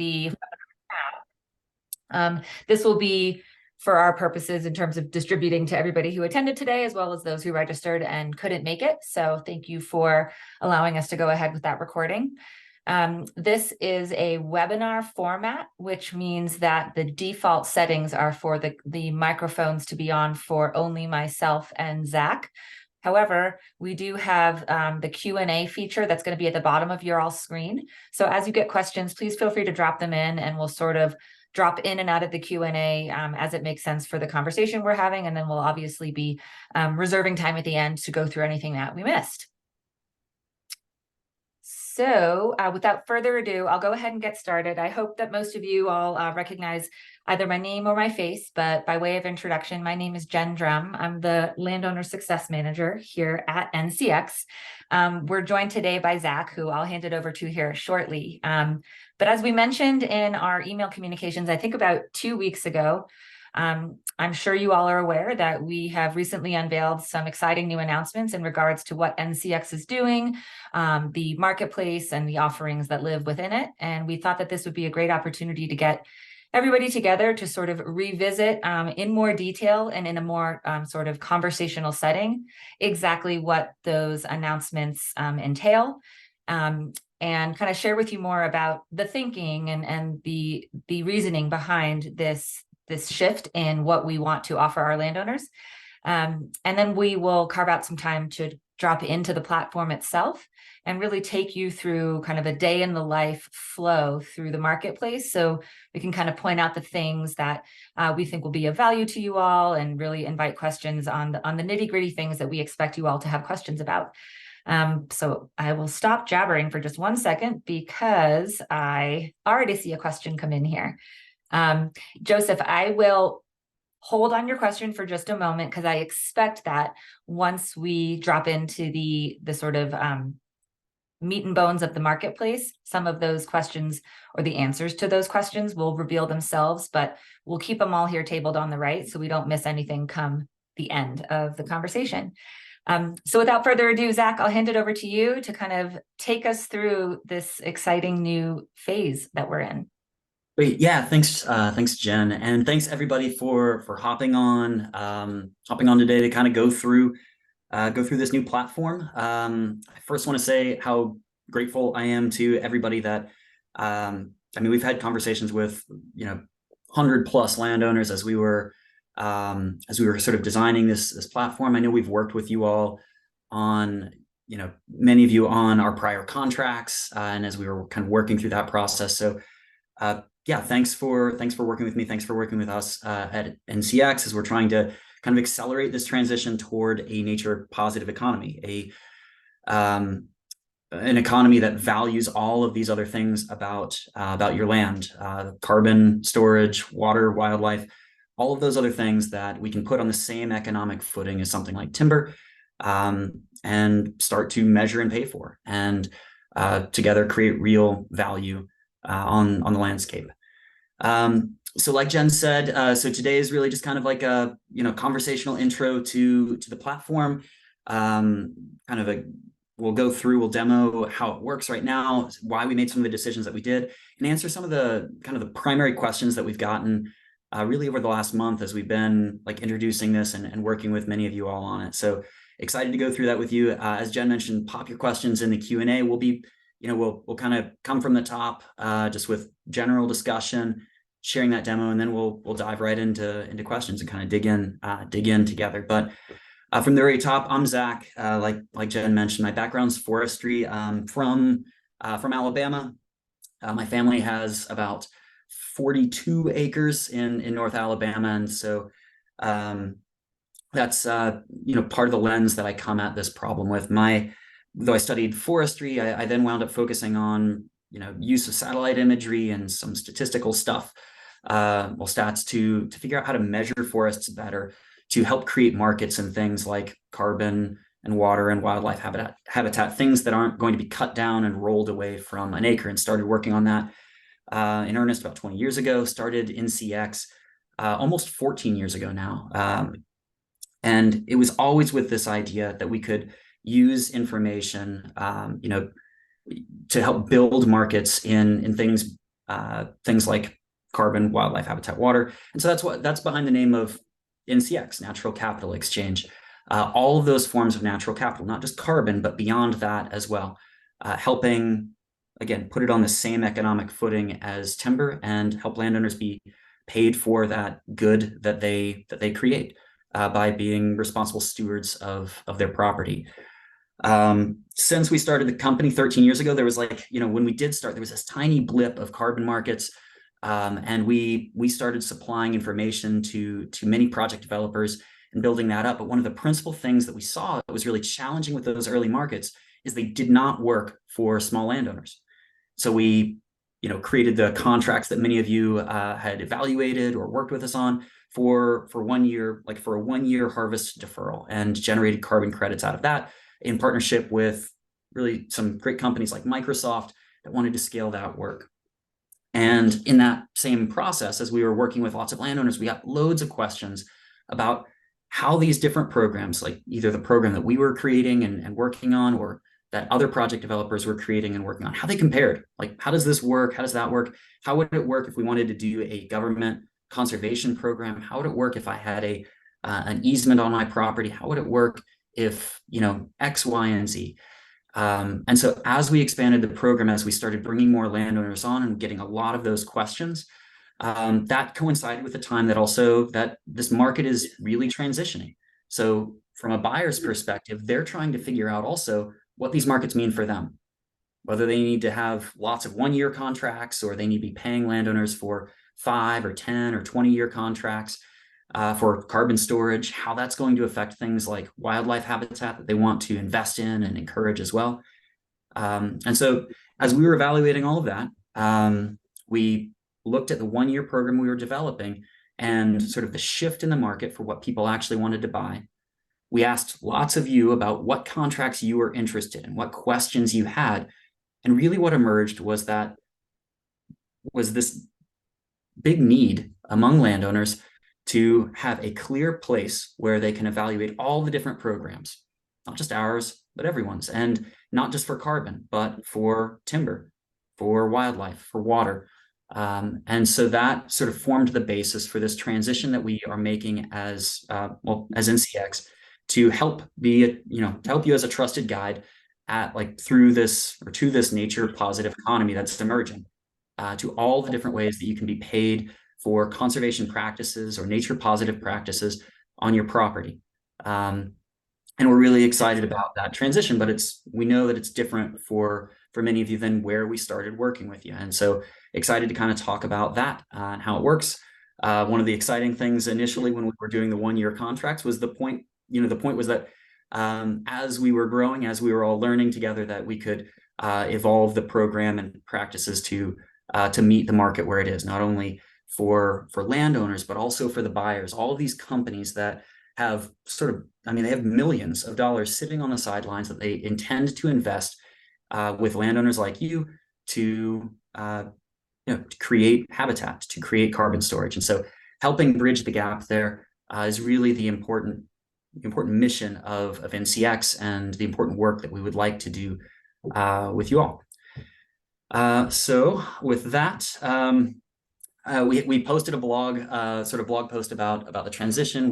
the this will be for our purposes in terms of distributing to everybody who attended today, as well as those who registered and couldn't make it. So thank you for allowing us to go ahead with that recording. This is a webinar format, which means that the default settings are for the microphones to be on for only myself and Zach. However, we do have the Q&A feature that's going to be at the bottom of your all screen. So as you get questions, please feel free to drop them in, and we'll sort of drop in and out of the Q&A as it makes sense for the conversation we're having. And then we'll obviously be reserving time at the end to go through anything that we missed. So without further ado, I'll go ahead and get started. I hope that most of you all recognize either my name or my face, but by way of introduction, my name is Jen Drum. I'm the Landowner Success Manager here at NCX. We're joined today by Zach, who I'll hand it over to here shortly. But as we mentioned in our email communications, I think about 2 weeks ago, I'm sure you all are aware that we have recently unveiled some exciting new announcements in regards to what NCX is doing, the marketplace and the offerings that live within it. And we thought that this would be a great opportunity to get everybody together to sort of revisit in more detail and in a more sort of conversational setting exactly what those announcements entail. And kind of share with you more about the thinking and the reasoning behind this shift in what we want to offer our landowners. And then we will carve out some time to drop into the platform itself and really take you through kind of a day in the life flow through the marketplace. So we can kind of point out the things that we think will be of value to you all and really invite questions on the nitty-gritty things that we expect you all to have questions about. So I will stop jabbering for just 1 second because I already see a question come in here. Joseph, I will hold on your question for just a moment because I expect that once we drop into the sort of meat and bones of the marketplace, some of those questions or the answers to those questions will reveal themselves, but we'll keep them all here tabled on the right so we don't miss anything come the end of the conversation. So without further ado, Zach, I'll hand it over to you to kind of take us through this exciting new phase that we're in. Great. Yeah, thanks, Jen, and thanks everybody for hopping on today to kind of go through this new platform. I first want to say how grateful I am to everybody that I mean, we've had conversations with 100+ landowners as we were sort of designing this platform. I know we've worked with you all on many of you on our prior contracts, and as we were kind of working through that process. So yeah, thanks for working with me. Thanks for working with us at NCX as we're trying to kind of accelerate this transition toward a nature positive economy, an economy that values all of these other things about your land, carbon storage, water, wildlife, all of those other things that we can put on the same economic footing as something like timber, and start to measure and pay for, and together create real value on the landscape. So like Jen said, so today is really just kind of like a conversational intro to the platform. We'll demo how it works right now, why we made some of the decisions that we did, and answer some of the kind of the primary questions that we've gotten really over the last month as we've been like introducing this and working with many of you all on it. So excited to go through that with you. As Jen mentioned, pop your questions in the Q&A. We'll be we'll kind of come from the top, just with general discussion, sharing that demo, and then we'll dive right into questions and kind of dig in together. But from the very top, I'm Zach. Like Jen mentioned, my background's forestry. From Alabama. My family has about 42 acres in North Alabama, and so that's part of the lens that I come at this problem with. Though I studied forestry, I then wound up focusing on use of satellite imagery and some statistical stuff, stats to figure out how to measure forests better, to help create markets and things like carbon and water and wildlife habitat, things that aren't going to be cut down and rolled away from an acre. And started working on that in earnest about 20 years ago. Started NCX almost 14 years ago now, and it was always with this idea that we could use information, to help build markets in things things like carbon, wildlife, habitat, water. And so that's behind the name of NCX, Natural Capital Exchange. All of those forms of natural capital, not just carbon, but beyond that as well, helping, again, put it on the same economic footing as timber and help landowners be paid for that good that they create by being responsible stewards of their property. Since we started the company 13 years ago, there was when we did start, there was this tiny blip of carbon markets. And we started supplying information to many project developers and building that up. But one of the principal things that we saw that was really challenging with those early markets is they did not work for small landowners. So we, created the contracts that many of you had evaluated or worked with us on for 1 year, like for a 1 year harvest deferral, and generated carbon credits out of that in partnership with really some great companies like Microsoft that wanted to scale that work. And in that same process, as we were working with lots of landowners, we got loads of questions about how these different programs, like either the program that we were creating and working on, or that other project developers were creating and working on, how they compared. Like, how does this work? How does that work? How would it work if we wanted to do a government conservation program? How would it work if I had an easement on my property? How would it work if, X, Y, and Z? And so as we expanded the program, as we started bringing more landowners on and getting a lot of those questions, that coincided with the time that this market is really transitioning. So from a buyer's perspective, they're trying to figure out also what these markets mean for them, whether they need to have lots of 1 year contracts or they need to be paying landowners for 5 or 10 or 20-year contracts for carbon storage, how that's going to affect things like wildlife habitat that they want to invest in and encourage as well. And so as we were evaluating all of that, we looked at the 1 year program we were developing and sort of the shift in the market for what people actually wanted to buy. We asked lots of you about what contracts you were interested in, what questions you had. And really what emerged was this big need among landowners to have a clear place where they can evaluate all the different programs, not just ours, but everyone's, and not just for carbon, but for timber, for wildlife, for water. And so that sort of formed the basis for this transition that we are making as NCX to help you as a trusted guide to this nature positive economy that's emerging, to all the different ways that you can be paid for conservation practices or nature positive practices on your property. And we're really excited about that transition, but we know that it's different for many of you than where we started working with you. And so excited to kind of talk about that and how it works. One of the exciting things initially when we were doing the 1 year contracts was the point was that as we were growing, as we were all learning together, that we could evolve the program and practices to meet the market where it is, not only for landowners, but also for the buyers. All of these companies that have they have millions of dollars sitting on the sidelines that they intend to invest with landowners like you to create habitat, to create carbon storage. And so helping bridge the gap there is really the important mission of NCX and the important work that we would like to do with you all. So with that, we posted a blog post about the transition.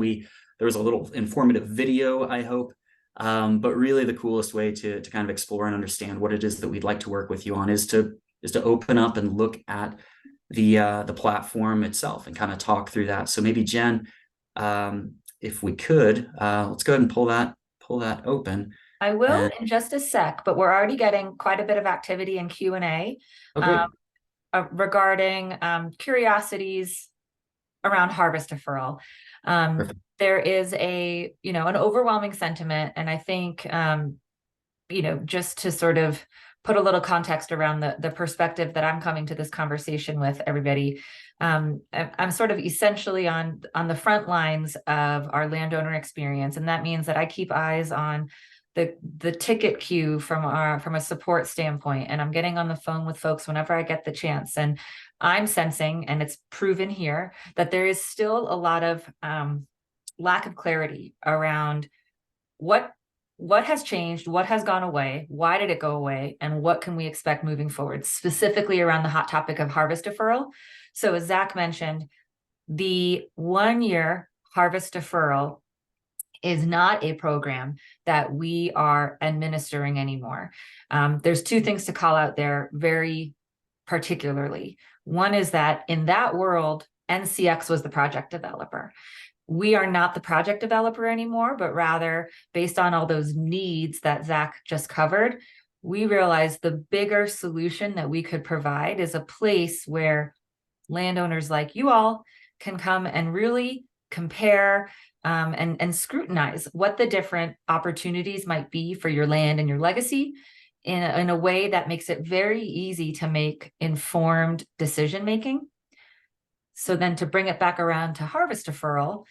There was a little informative video, I hope, but really the coolest way to kind of explore and understand what it is that we'd like to work with you on is to open up and look at the platform itself and kind of talk through that. So maybe Jen, if we could, let's go ahead and pull that open. I will in just a sec, but we're already getting quite a bit of activity in Q&A regarding curiosities around harvest deferral. There is an overwhelming sentiment, and I think just to sort of put a little context around the perspective that I'm coming to this conversation with everybody. I'm sort of essentially on the front lines of our landowner experience, and that means that I keep eyes on the ticket queue from a support standpoint, and I'm getting on the phone with folks whenever I get the chance, and I'm sensing, and it's proven here, that there is still a lot of lack of clarity around what what has changed, what has gone away, why did it go away, and what can we expect moving forward, specifically around the hot topic of harvest deferral. So as Zack mentioned, the 1-year harvest deferral is not a program that we are administering anymore. There's two things to call out there very particularly. One is that in that world, NCX was the project developer. We are not the project developer anymore, but rather based on all those needs that Zack just covered, we realized the bigger solution that we could provide is a place where landowners like you all can come and really compare and scrutinize what the different opportunities might be for your land and your legacy in a way that makes it very easy to make informed decision making. So then to bring it back around to harvest deferral,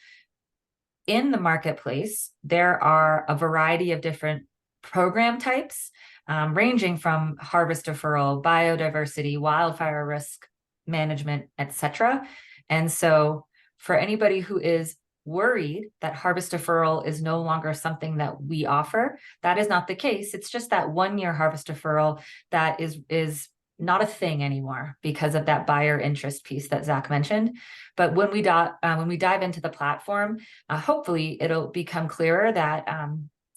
in the marketplace, there are a variety of different program types, ranging from harvest deferral, biodiversity, wildfire risk management, etc. And so for anybody who is worried that harvest deferral is no longer something that we offer, that is not the case. It's just that 1-year harvest deferral that is not a thing anymore because of that buyer interest piece that Zack mentioned. But when we dive into the platform, hopefully it'll become clearer that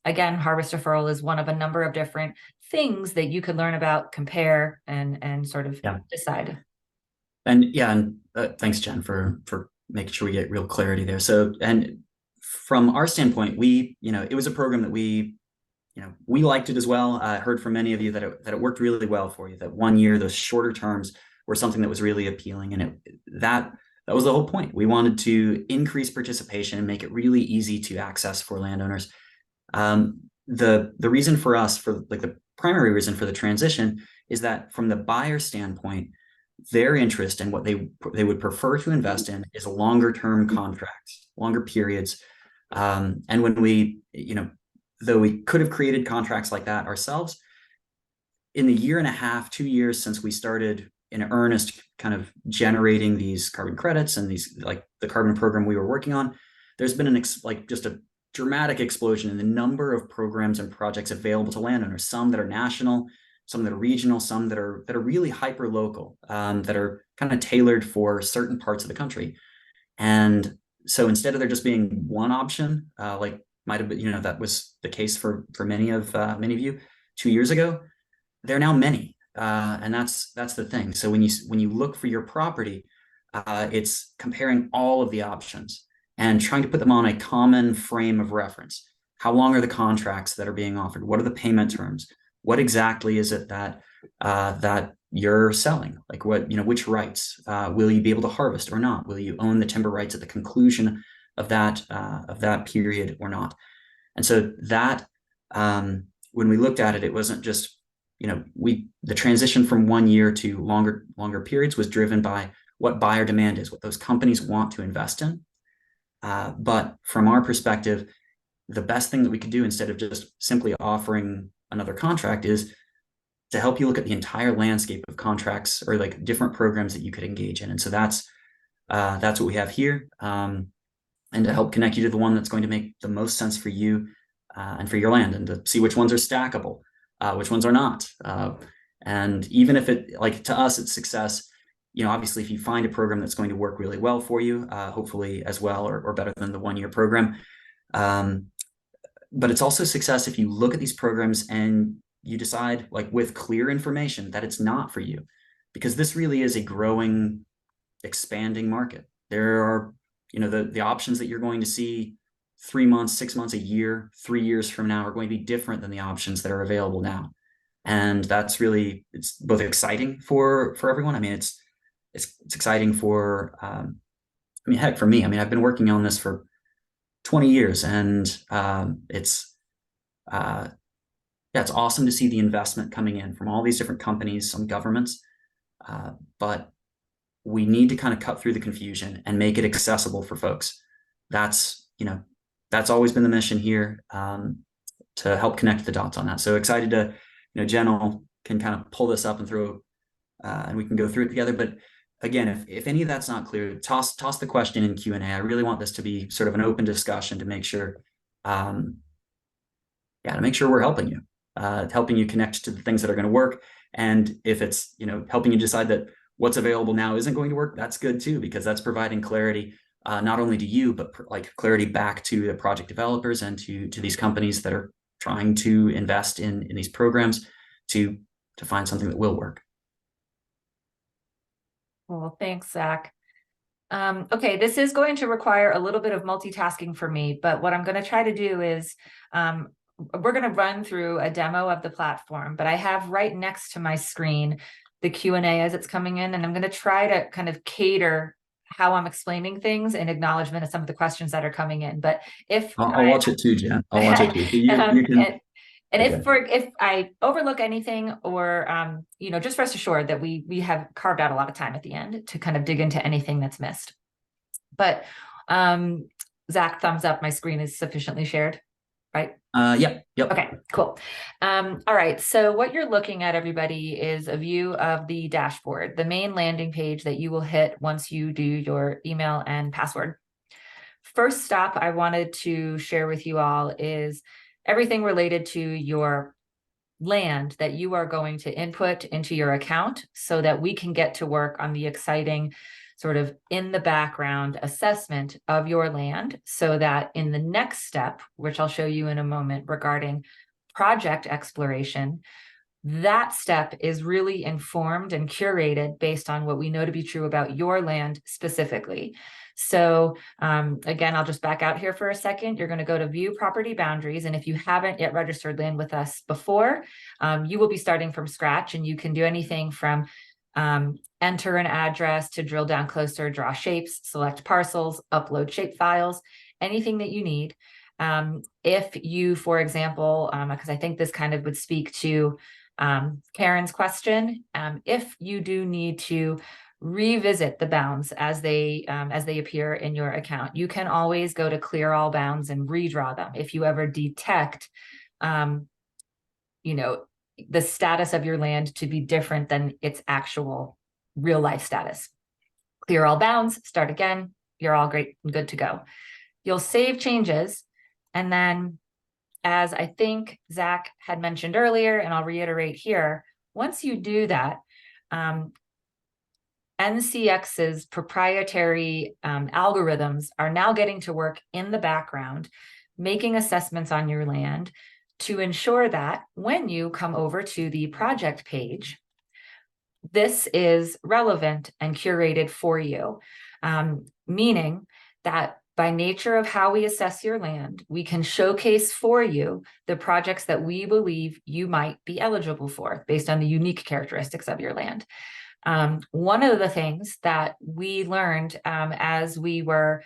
again, harvest deferral is one of a number of different things that you could learn about, compare, and sort of decide. And thanks, Jen, for making sure we get real clarity there. So, and from our standpoint, it was a program that we liked it as well. I heard from many of you that it worked really well for you, that 1 year, those shorter terms were something that was really appealing. And that was the whole point. We wanted to increase participation and make it really easy to access for landowners. The reason for us, for like the primary reason for the transition, is that from the buyer standpoint, their interest and what they would prefer to invest in is longer term contracts, longer periods. And when we, though we could have created contracts like that ourselves, in the 1.5 2 years since we started in earnest kind of generating these carbon credits and these, like the carbon program we were working on, there's been just a dramatic explosion in the number of programs and projects available to landowners, some that are national, some that are regional, some that are really hyper local, that are kind of tailored for certain parts of the country. And so instead of there just being one option, like might have been, that was the case for many of you 2 years ago, there are now many, and that's the thing. So when you look for your property, it's comparing all of the options and trying to put them on a common frame of reference. How long are the contracts that are being offered? What are the payment terms? What exactly is it that you're selling? Like which rights will you be able to harvest or not? Will you own the timber rights at the conclusion of that period or not? And so that when we looked at it, it wasn't just the transition from 1 year to longer periods was driven by what buyer demand is, what those companies want to invest in. But from our perspective, the best thing that we could do instead of just simply offering another contract is to help you look at the entire landscape of contracts or like different programs that you could engage in. And so that's what we have here, and to help connect you to the one that's going to make the most sense for you and for your land, and to see which ones are stackable, which ones are not. And even if to us, it's success, obviously if you find a program that's going to work really well for you, hopefully as well, or better than the 1-year program. But it's also success if you look at these programs and you decide, like, with clear information, that it's not for you, because this really is a growing, expanding market. There are, the options that you're going to see 3 months, 6 months, a year, 3 years from now are going to be different than the options that are available now. And that's really, it's both exciting for everyone. I mean, it's exciting for, heck, for me. I mean, I've been working on this for 20 years, and it's awesome to see the investment coming in from all these different companies, some governments, but we need to kind of cut through the confusion and make it accessible for folks. That's always been the mission here, to help connect the dots on that. So excited to, Jen can kind of pull this up and throw, and we can go through it together. But again, if any of that's not clear, toss the question in Q&A. I really want this to be sort of an open discussion to make sure yeah, to make sure we're helping you connect to the things that are going to work. And if it's, helping you decide that what's available now isn't going to work, that's good too, because that's providing clarity, not only to you, but like clarity back to the project developers and to these companies that are trying to invest in these programs to find something that will work. Well, thanks, Zach. Okay, this is going to require a little bit of multitasking for me, but what I'm going to try to do is we're going to run through a demo of the platform, but I have right next to my screen the Q&A as it's coming in, and I'm going to try to kind of cater how I'm explaining things in acknowledgement of some of the questions that are coming in. But if I'll watch it too, Jen. I'll watch it too. So you can. And Okay. if I overlook anything, or just rest assured that we have carved out a lot of time at the end to kind of dig into anything that's missed. But Zach, thumbs up, my screen is sufficiently shared, right? Yep. Okay, cool. All right, so what you're looking at, everybody, is a view of the dashboard, the main landing page that you will hit once you do your email and password. First stop I wanted to share with you all is everything related to your land that you are going to input into your account so that we can get to work on the exciting sort of in the background assessment of your land, so that in the next step, which I'll show you in a moment regarding project exploration, that step is really informed and curated based on what we know to be true about your land specifically. So again, I'll just back out here for a second. You're going to go to view property boundaries. And if you haven't yet registered land with us before, you will be starting from scratch, and you can do anything from enter an address to drill down closer, draw shapes, select parcels, upload shape files, anything that you need. If you, for example, because I think this kind of would speak to Karen's question, if you do need to revisit the bounds as they appear in your account, you can always go to clear all bounds and redraw them. If you ever detect, the status of your land to be different than its actual real life status, clear all bounds, start again, you're all great and good to go. You'll save changes, and then, as I think Zach had mentioned earlier, and I'll reiterate here, once you do that, NCX's proprietary algorithms are now getting to work in the background, making assessments on your land to ensure that when you come over to the project page, this is relevant and curated for you, meaning that by nature of how we assess your land, we can showcase for you the projects that we believe you might be eligible for based on the unique characteristics of your land. One of the things that we learned as we were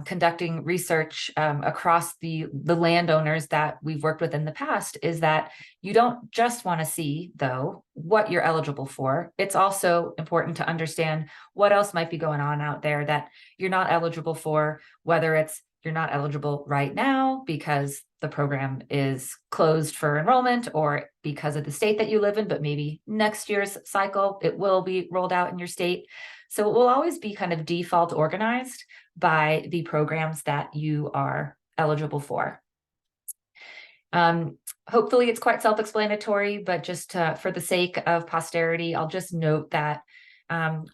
conducting research across the landowners that we've worked with in the past is that you don't just want to see, though, what you're eligible for. It's also important to understand what else might be going on out there that you're not eligible for, whether it's you're not eligible right now because the program is closed for enrollment, or because of the state that you live in, but maybe next year's cycle, it will be rolled out in your state. So it will always be kind of default organized by the programs that you are eligible for. Hopefully it's quite self-explanatory, but just for the sake of posterity, I'll just note that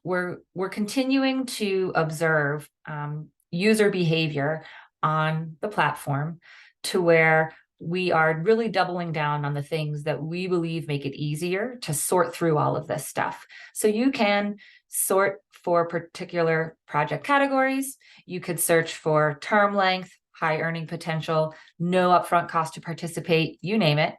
we're continuing to observe user behavior on the platform to where we are really doubling down on the things that we believe make it easier to sort through all of this stuff. So you can sort for particular project categories. You could search for term length, high earning potential, no upfront cost to participate, you name it.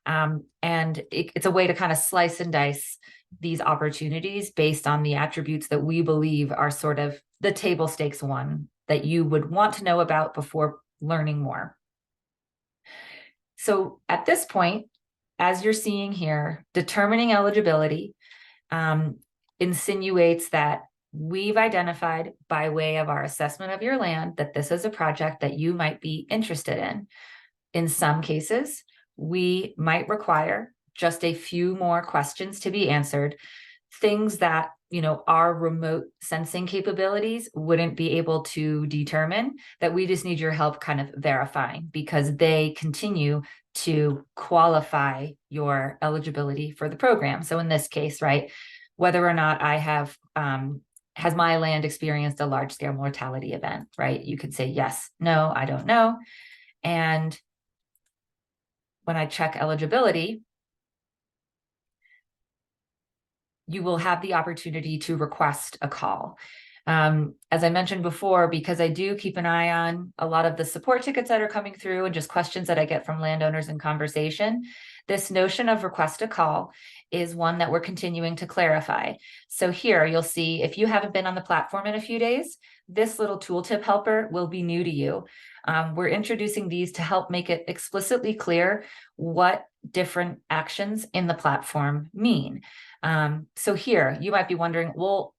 And it's a way to kind of slice and dice these opportunities based on the attributes that we believe are sort of the table stakes one that you would want to know about before learning more. So at this point, as you're seeing here, determining eligibility insinuates that we've identified by way of our assessment of your land that this is a project that you might be interested in. In some cases, we might require just a few more questions to be answered things that, our remote sensing capabilities wouldn't be able to determine, that we just need your help kind of verifying, because they continue to qualify your eligibility for the program. So in this case, right, whether or not I have, has my land experienced a large scale mortality event, right? You could say yes, no, I don't know. And when I check eligibility, you will have the opportunity to request a call. As I mentioned before, because I do keep an eye on a lot of the support tickets that are coming through and just questions that I get from landowners in conversation, this notion of request a call is one that we're continuing to clarify. So here you'll see, if you haven't been on the platform in a few days, this little tooltip helper will be new to you. We're introducing these to help make it explicitly clear what different actions in the platform mean. So here you might be wondering, well,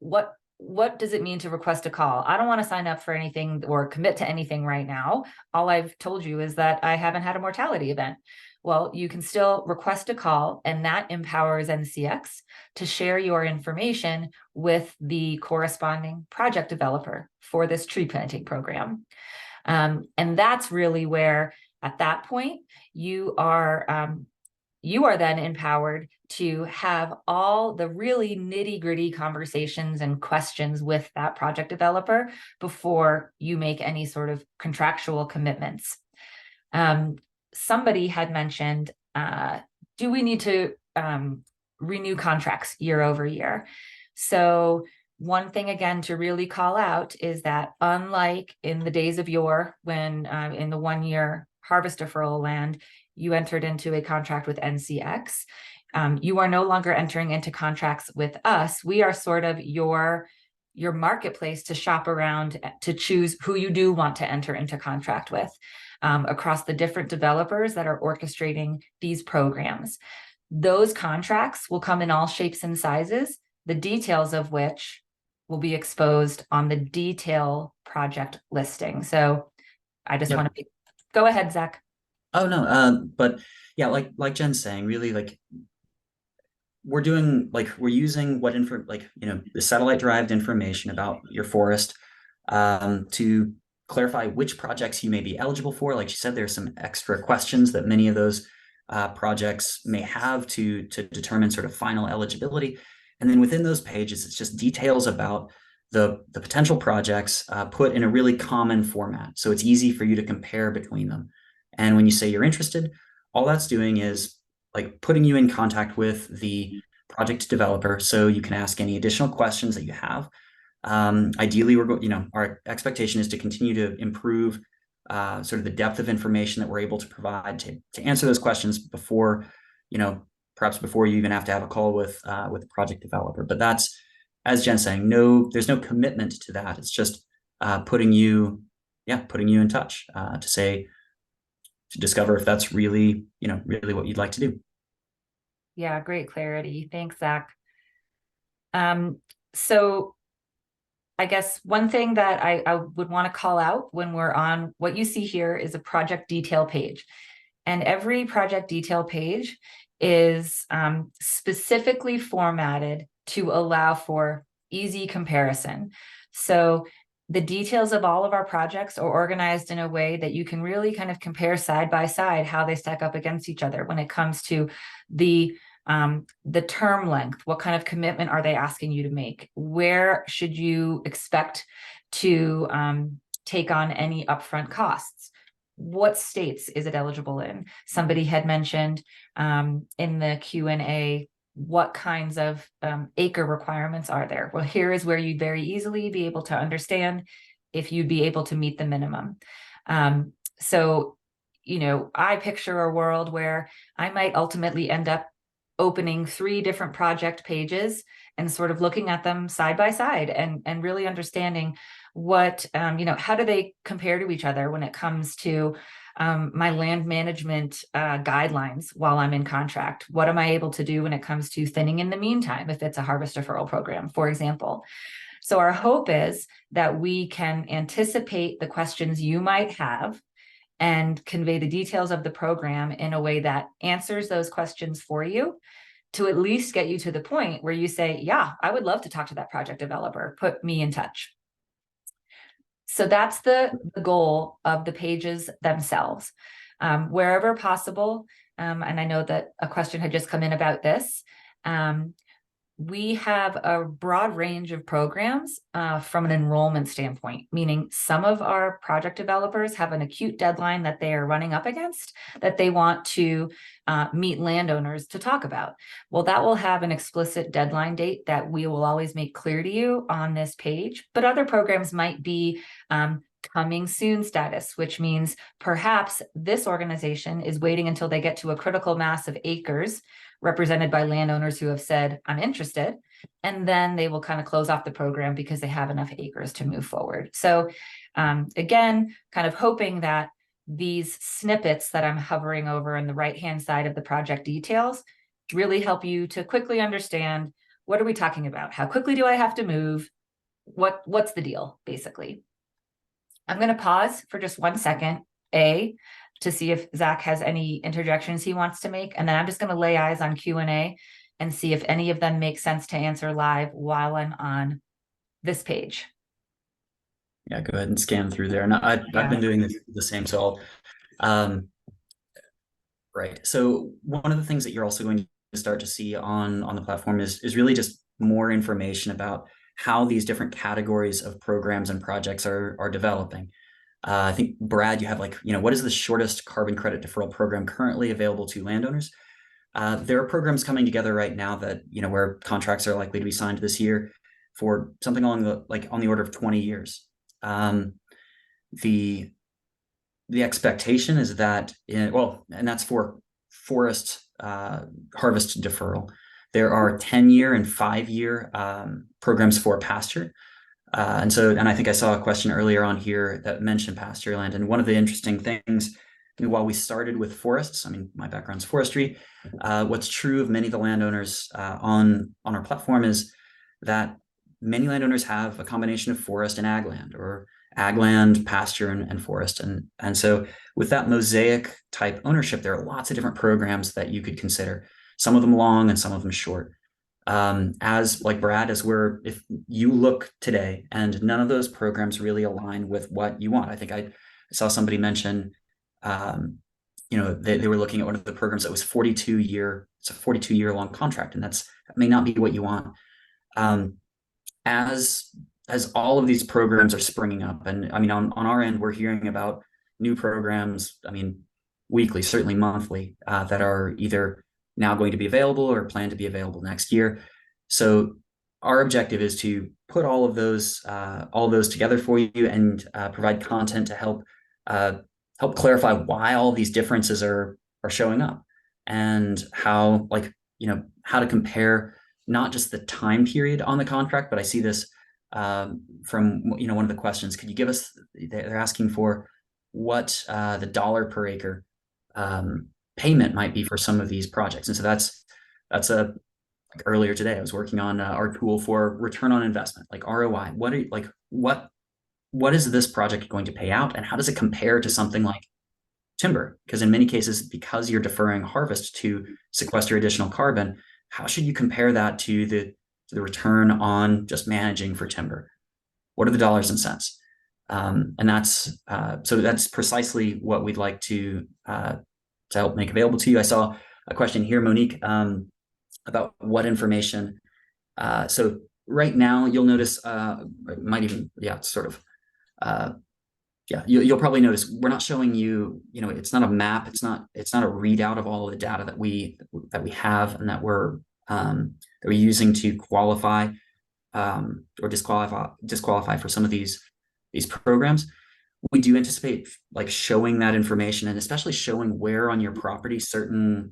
what does it mean to request a call? I don't want to sign up for anything or commit to anything right now. All I've told you is that I haven't had a mortality event. Well, you can still request a call, and that empowers NCX to share your information with the corresponding project developer for this tree planting program. And that's really where, at that point, you are then empowered to have all the really nitty-gritty conversations and questions with that project developer before you make any sort of contractual commitments. Somebody had mentioned, do we need to renew contracts year over year? So one thing, again, to really call out is that, unlike in the days of yore, when in the 1-year harvest deferral land, you entered into a contract with NCX, you are no longer entering into contracts with us. We are sort of your marketplace to shop around to choose who you do want to enter into contract with across the different developers that are orchestrating these programs. Those contracts will come in all shapes and sizes, the details of which will be exposed on the detail project listing. So I just want to go ahead, Zach. Oh no, but yeah, like Jen's saying, really, like we're using the satellite derived information about your forest to clarify which projects you may be eligible for. Like she said, there's some extra questions that many of those projects may have to determine sort of final eligibility. And then within those pages, it's just details about the potential projects put in a really common format. So it's easy for you to compare between them. And when you say you're interested, all that's doing is like putting you in contact with the project developer so you can ask any additional questions that you have. Ideally, our expectation is to continue to improve sort of the depth of information that we're able to provide to answer those questions before, perhaps before you even have to have a call with the project developer. But that's, as Jen's saying, there's no commitment to that. It's just putting you in touch to discover if that's really what you'd like to do. Yeah, great clarity. Thanks, Zach. So I guess one thing that I would want to call out when we're on, what you see here is a project detail page. And every project detail page is specifically formatted to allow for easy comparison. So the details of all of our projects are organized in a way that you can really kind of compare side by side how they stack up against each other when it comes to the term length. What kind of commitment are they asking you to make? Where should you expect to take on any upfront costs? What states is it eligible in? Somebody had mentioned in the Q&A, what kinds of acre requirements are there? Well, here is where you'd very easily be able to understand if you'd be able to meet the minimum. So, I picture a world where I might ultimately end up opening 3 different project pages and sort of looking at them side by side and really understanding what, how do they compare to each other when it comes to my land management guidelines while I'm in contract? What am I able to do when it comes to thinning in the meantime, if it's a harvest deferral program, for example? So our hope is that we can anticipate the questions you might have and convey the details of the program in a way that answers those questions for you to at least get you to the point where you say, yeah, I would love to talk to that project developer, put me in touch. So that's the goal of the pages themselves. Wherever possible, and I know that a question had just come in about this, we have a broad range of programs from an enrollment standpoint, meaning some of our project developers have an acute deadline that they are running up against that they want to meet landowners to talk about. Well, that will have an explicit deadline date that we will always make clear to you on this page, but other programs might be coming soon status, which means perhaps this organization is waiting until they get to a critical mass of acres represented by landowners who have said, I'm interested. And then they will kind of close off the program because they have enough acres to move forward. So again, kind of hoping that these snippets that I'm hovering over on the right-hand side of the project details really help you to quickly understand, what are we talking about? How quickly do I have to move? What's the deal, basically? I'm going to pause for just 1 second, to see if Zack has any interjections he wants to make. And then I'm just going to lay eyes on Q&A and see if any of them make sense to answer live while I'm on this page. Yeah, go ahead and scan through there. And I've been doing the same. So right. So one of the things that you're also going to start to see on the platform is really just more information about how these different categories of programs and projects are developing. I think, Brad, you have what is the shortest carbon credit deferral program currently available to landowners? There are programs coming together right now that, where contracts are likely to be signed this year for something on the order of 20 years. The expectation is that, and that's for forest harvest deferral. There are 10-year and 5-year programs for pasture. And I think I saw a question earlier on here that mentioned pasture land. And one of the interesting things, while we started with forests, my background's forestry, what's true of many of the landowners on our platform is that many landowners have a combination of forest and ag land, or ag land, pasture, and forest. And so with that mosaic type ownership, there are lots of different programs that you could consider, some of them long and some of them short. As like Brad, if you look today and none of those programs really align with what you want. I think I saw somebody mention, they were looking at one of the programs that was 42-year. It's a 42-year long contract, and that may not be what you want. As all of these programs are springing up, and on our end, we're hearing about new programs, weekly, certainly monthly, that are either now going to be available or plan to be available next year. So our objective is to put all of those together for you and provide content to help clarify why all these differences are showing up, and how to compare not just the time period on the contract, but I see this from one of the questions. Could you give us? They're asking for what the dollar per acre payment might be for some of these projects. And so that's earlier today I was working on our tool for return on investment, like ROI. What is this project going to pay out, and how does it compare to something like timber? Because in many cases, because you're deferring harvest to sequester additional carbon, how should you compare that to the return on just managing for timber? What are the dollars and cents? And that's precisely what we'd like to help make available to you. I saw a question here, Monique, about what information. So right now, you'll notice, you'll probably notice we're not showing you, it's not a map, it's not a readout of all of the data that we have and that we're using to qualify or disqualify for some of these programs. We do anticipate showing that information, and especially showing where on your property certain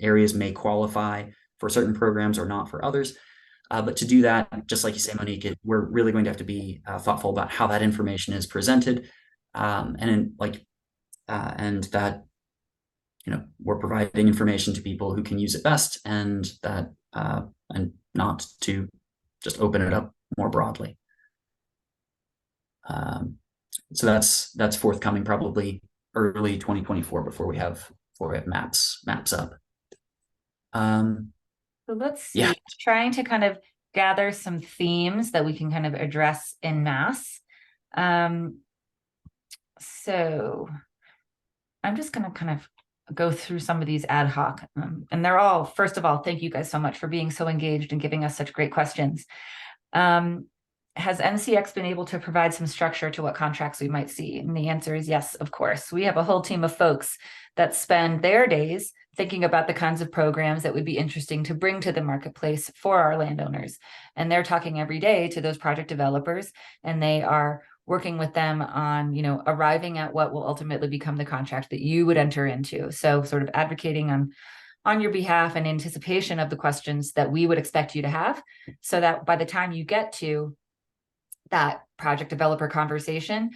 areas may qualify for certain programs or not for others. But to do that, just like you say, Monique, we're really going to have to be thoughtful about how that information is presented, and that we're providing information to people who can use it best, and not to just open it up more broadly. So that's forthcoming, probably early 2024 before we have maps up. So let's Yeah, see, trying to kind of gather some themes that we can kind of address in mass. Um, so I'm just going to kind of go through some of these ad hoc. And they're all, first of all, thank you guys so much for being so engaged and giving us such great questions. Um, has NCX been able to provide some structure to what contracts we might see? And the answer is yes, of course. We have a whole team of folks that spend their days thinking about the kinds of programs that would be interesting to bring to the marketplace for our landowners. And they're talking every day to those project developers, and they are working with them on, arriving at what will ultimately become the contract that you would enter into. So sort of advocating on your behalf in anticipation of the questions that we would expect you to have, so that by the time you get to that project developer conversation,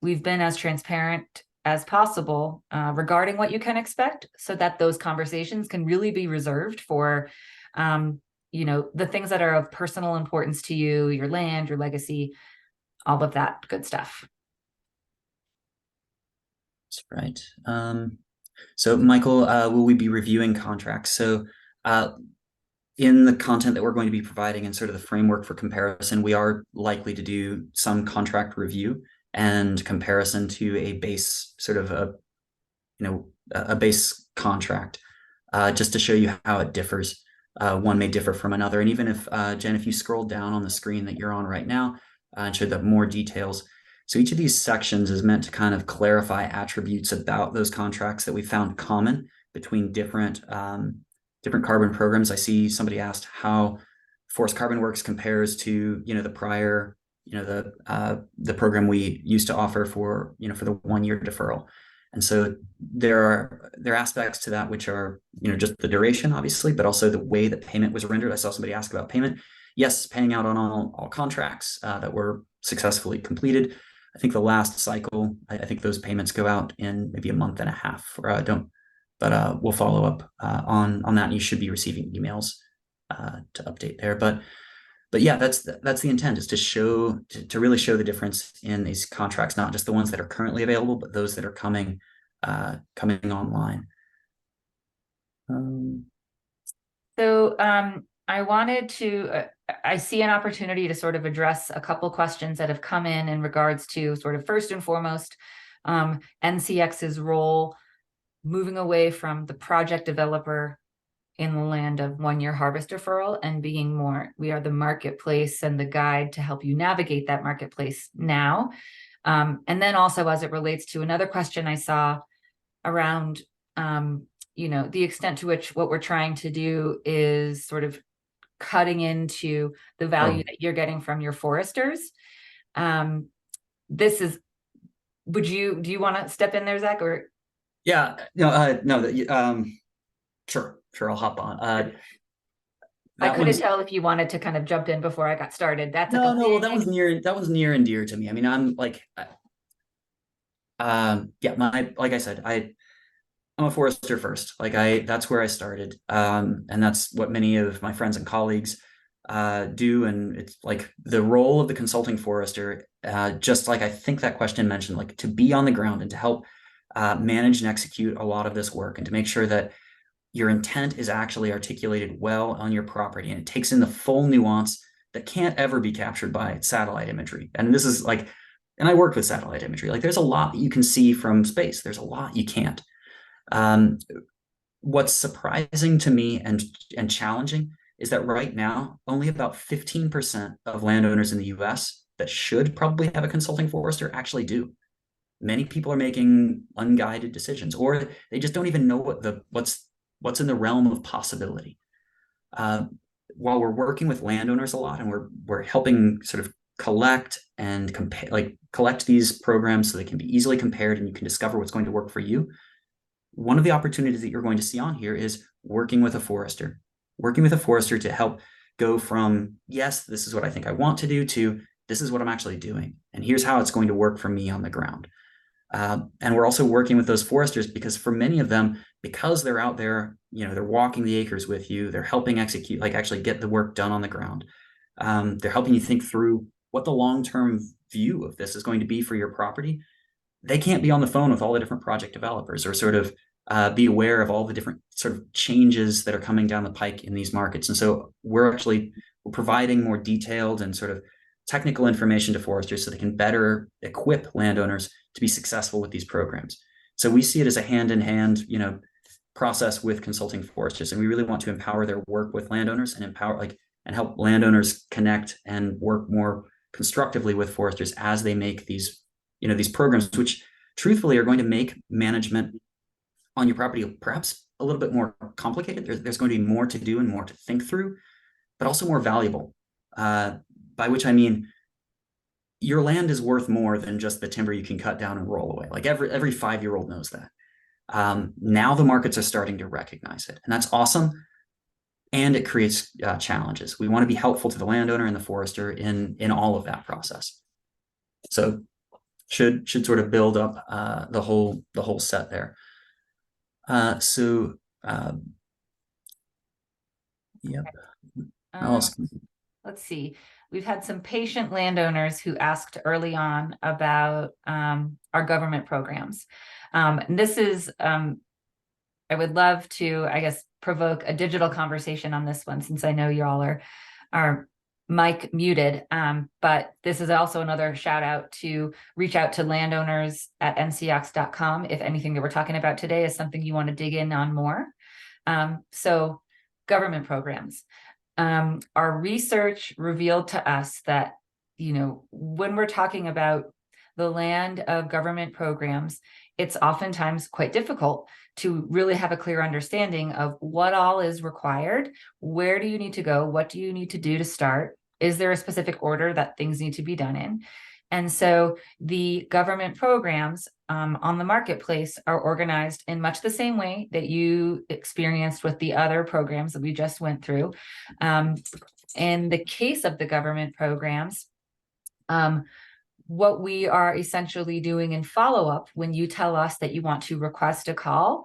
we've been as transparent as possible regarding what you can expect, so that those conversations can really be reserved for the things that are of personal importance to you, your land, your legacy, all of that good stuff. that's right. So Michael, will we be reviewing contracts? So in the content that we're going to be providing and sort of the framework for comparison, we are likely to do some contract review and comparison to a base sort of a base contract, just to show you how it differs. One may differ from another. And even if, Jen, if you scroll down on the screen that you're on right now and show the more details. So each of these sections is meant to kind of clarify attributes about those contracts that we found common between different carbon programs. I see somebody asked how Forest Carbon Works compares to, the prior, the program we used to offer for the 1-year deferral. And so there are aspects to that which are, just the duration, obviously, but also the way that payment was rendered. I saw somebody ask about payment. Yes, paying out on all contracts that were successfully completed. I think the last cycle, I think those payments go out in maybe a month and a half. But we'll follow up on that. And you should be receiving emails to update there. But yeah, that's the intent, is to show to really show the difference in these contracts, not just the ones that are currently available, but those that are coming online. So I wanted to, I see an opportunity to sort of address a couple questions that have come in regards to sort of first and foremost, NCX's role moving away from the project developer in the land of 1-year harvest deferral and being more, we are the marketplace and the guide to help you navigate that marketplace now. And then also as it relates to another question I saw around, the extent to which what we're trying to do is sort of cutting into the value that you're getting from your foresters. This is, do you want to step in there, Zach, or? Yeah, sure, I'll hop on. I couldn't tell if you wanted to kind of jump in before I got started. That's no, that one's near and dear to me. I mean, I'm like, like I said, I'm a forester first. That's where I started, and that's what many of my friends and colleagues do. And it's like the role of the consulting forester, just like I think that question mentioned, like to be on the ground and to help manage and execute a lot of this work, and to make sure that your intent is actually articulated well on your property, and it takes in the full nuance that can't ever be captured by satellite imagery. And this is like, and I worked with satellite imagery. Like, there's a lot that you can see from space. There's a lot you can't. What's surprising to me and challenging is that right now, only about 15% of landowners in the US that should probably have a consulting forester actually do. Many people are making unguided decisions, or they just don't even know what's in the realm of possibility. While we're working with landowners a lot, and we're helping sort of collect and collect these programs so they can be easily compared and you can discover what's going to work for you. One of the opportunities that you're going to see on here is working with a forester to help go from, yes, this is what I think I want to do, to this is what I'm actually doing, and here's how it's going to work for me on the ground. And we're also working with those foresters because for many of them, because they're out there, they're walking the acres with you, they're helping execute, like actually get the work done on the ground. They're helping you think through what the long-term view of this is going to be for your property. They can't be on the phone with all the different project developers, or sort of be aware of all the different sort of changes that are coming down the pike in these markets. And so we're providing more detailed and sort of technical information to foresters so they can better equip landowners to be successful with these programs. So we see it as a hand-in-hand, process with consulting foresters, and we really want to empower their work with landowners and help landowners connect and work more constructively with foresters as they make these programs, which truthfully are going to make management on your property perhaps a little bit more complicated. There's going to be more to do and more to think through, but also more valuable. By which I mean, your land is worth more than just the timber you can cut down and roll away. Like every 5-year-old knows that. Now the markets are starting to recognize it, and that's awesome. And it creates challenges. We want to be helpful to the landowner and the forester in all of that process. So should sort of build up the whole set there. Yep. Let's see. We've had some patient landowners who asked early on about our government programs. And this is, I would love to, I guess, provoke a digital conversation on this one, since I know you all are mic muted. But this is also another shout out to reach out to landowners at ncx.com if anything that we're talking about today is something you want to dig in on more. So government programs. Our research revealed to us that, when we're talking about the land of government programs, it's oftentimes quite difficult to really have a clear understanding of what all is required. Where do you need to go? What do you need to do to start? Is there a specific order that things need to be done in? And so the government programs on the marketplace are organized in much the same way that you experienced with the other programs that we just went through. In the case of the government programs, what we are essentially doing in follow-up when you tell us that you want to request a call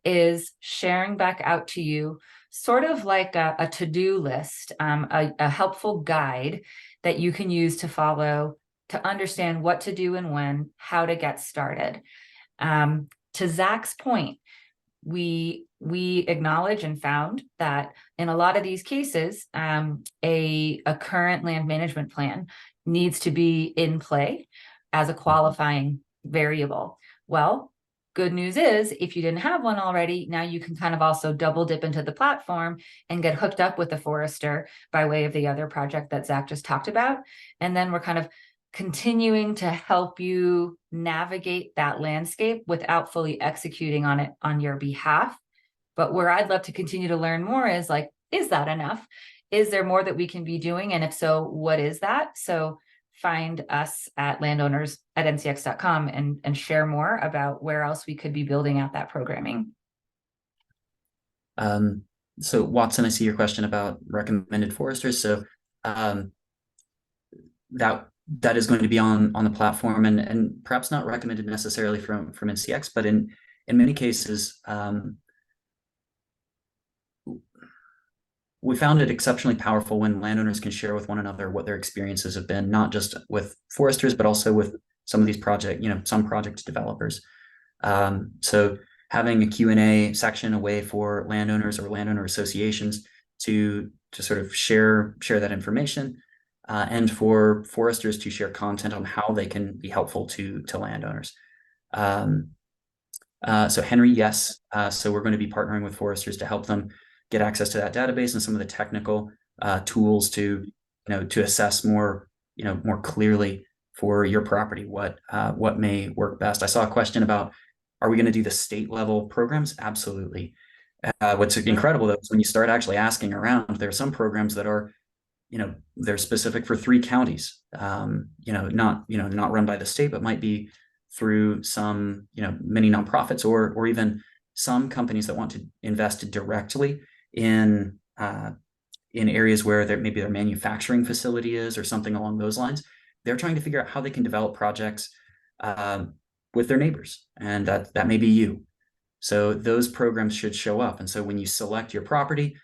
is sharing back out to you sort of like a to-do list, a helpful guide that you can use to follow to understand what to do and when, how to get started. To Zach's point, we acknowledge and found that in a lot of these cases, a current land management plan needs to be in play as a qualifying variable. Well, good news is, if you didn't have one already, now you can kind of also double dip into the platform and get hooked up with a forester by way of the other project that Zach just talked about. And then we're kind of continuing to help you navigate that landscape without fully executing on it on your behalf. But where I'd love to continue to learn more is like, is that enough? Is there more that we can be doing? And if so, what is that? So find us at landowners at ncx.com and share more about where else we could be building out that programming. So Watson, I see your question about recommended foresters. So that is going to be on the platform, and perhaps not recommended necessarily from NCX, but in many cases, we found it exceptionally powerful when landowners can share with one another what their experiences have been, not just with foresters, but also with some of these some project developers. So having a Q&A section, a way for landowners or landowner associations to sort of share that information, and for foresters to share content on how they can be helpful to landowners. So Henry, yes. So we're going to be partnering with foresters to help them get access to that database and some of the technical tools to assess more clearly for your property what may work best. I saw a question about, are we going to do the state level programs? Absolutely. What's incredible though is when you start actually asking around, there are some programs that are they're specific for 3 counties, not run by the state, but might be through some many nonprofits or even some companies that want to invest directly in areas where maybe their manufacturing facility is or something along those lines. They're trying to figure out how they can develop projects with their neighbors, and that may be you. So those programs should show up. And so when you select your property,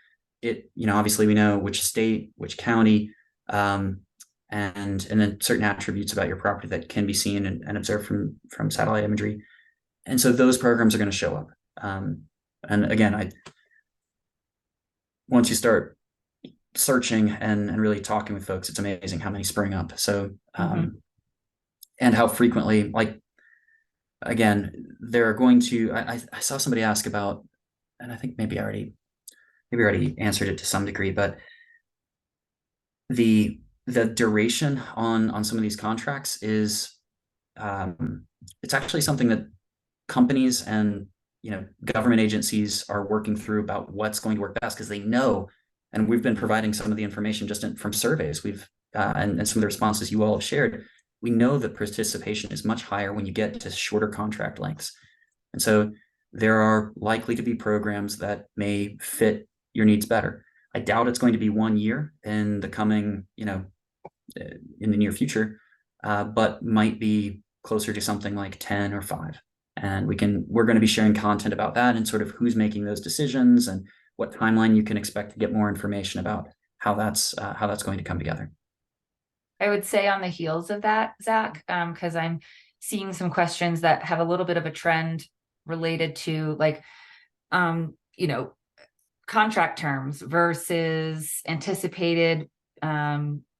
obviously we know which state, which county, and then certain attributes about your property that can be seen and observed from satellite imagery. And so those programs are going to show up. And again, once you start searching and really talking with folks, it's amazing how many spring up. So, and how frequently, like, again, they're going to, I saw somebody ask about, and I think maybe I already answered it to some degree, but the duration on some of these contracts is, it's actually something that companies and government agencies are working through about what's going to work best, because they know, and we've been providing some of the information just from surveys we've and some of the responses you all have shared. We know that participation is much higher when you get to shorter contract lengths, and so there are likely to be programs that may fit your needs better. I doubt it's going to be 1 year in the coming, in the near future, but might be closer to something like 10 or 5. And we're going to be sharing content about that and sort of who's making those decisions and what timeline you can expect to get more information about how that's going to come together. I would say on the heels of that, Zach, because I'm seeing some questions that have a little bit of a trend related to like, contract terms versus anticipated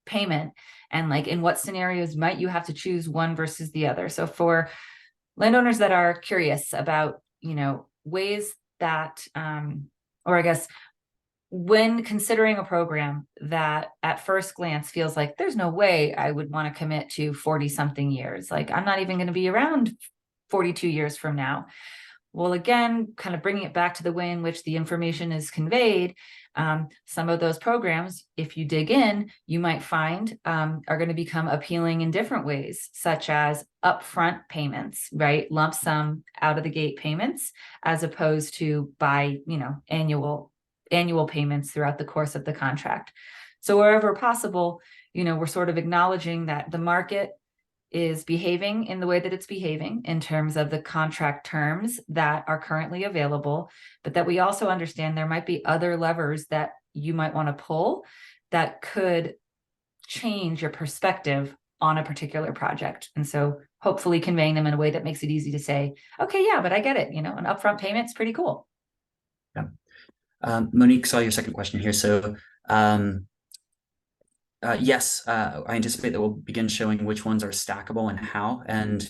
payment, and like in what scenarios might you have to choose one versus the other. So for landowners that are curious about, ways that, or I guess when considering a program that at first glance feels like there's no way I would want to commit to 40 something years, like I'm not even going to be around 42 years from now. Well, again, kind of bringing it back to the way in which the information is conveyed, some of those programs, if you dig in, you might find are going to become appealing in different ways, such as upfront payments, right? Lump sum out of the gate payments, as opposed to by, annual payments throughout the course of the contract. So wherever possible, we're sort of acknowledging that the market is behaving in the way that it's behaving in terms of the contract terms that are currently available, but that we also understand there might be other levers that you might want to pull that could change your perspective on a particular project. And so hopefully conveying them in a way that makes it easy to say, okay, yeah, but I get it. An upfront payment's pretty cool. Yeah. Monique, saw your second question here. So yes, I anticipate that we'll begin showing which ones are stackable and how, and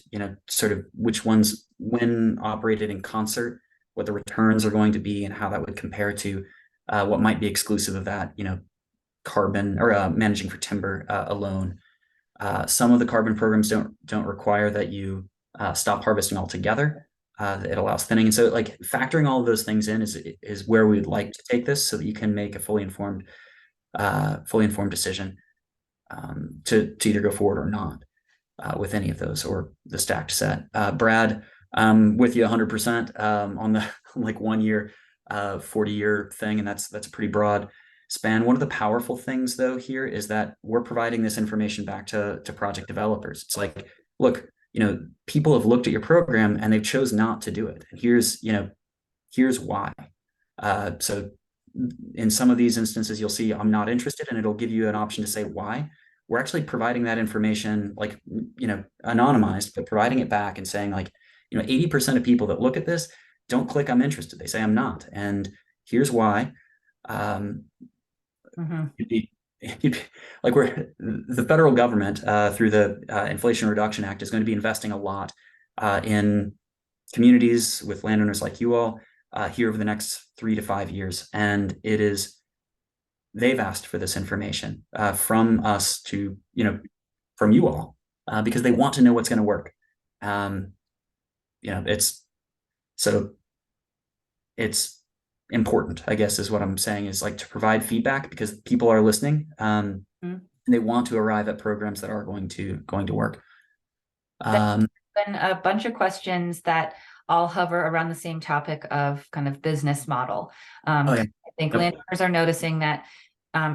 sort of which ones, when operated in concert, what the returns are going to be, and how that would compare to what might be exclusive of that, carbon or managing for timber alone. Some of the carbon programs don't require that you stop harvesting altogether. It allows thinning, and so like factoring all of those things in is where we'd like to take this, so that you can make a fully informed decision to either go forward or not with any of those or the stacked set. Brad, with you 100% on the like 1 year, 40-year thing, and that's a pretty broad span. One of the powerful things though here is that we're providing this information back to project developers. It's like, look, people have looked at your program and they've chose not to do it, and here's why. So in some of these instances, you'll see I'm not interested, and it'll give you an option to say why. We're actually providing that information, like, anonymized, but providing it back and saying like, 80% of people that look at this don't click I'm interested. They say I'm not. And here's why. Like the federal government through the Inflation Reduction Act is going to be investing a lot in communities with landowners like you all here over the next 3 to 5 years. And they've asked for this information from us to, from you all, because they want to know what's going to work. It's important, I guess, is what I'm saying, is like to provide feedback, because people are listening and they want to arrive at programs that are going to work. Been a bunch of questions that all hover around the same topic of kind of business model. I think landowners are noticing that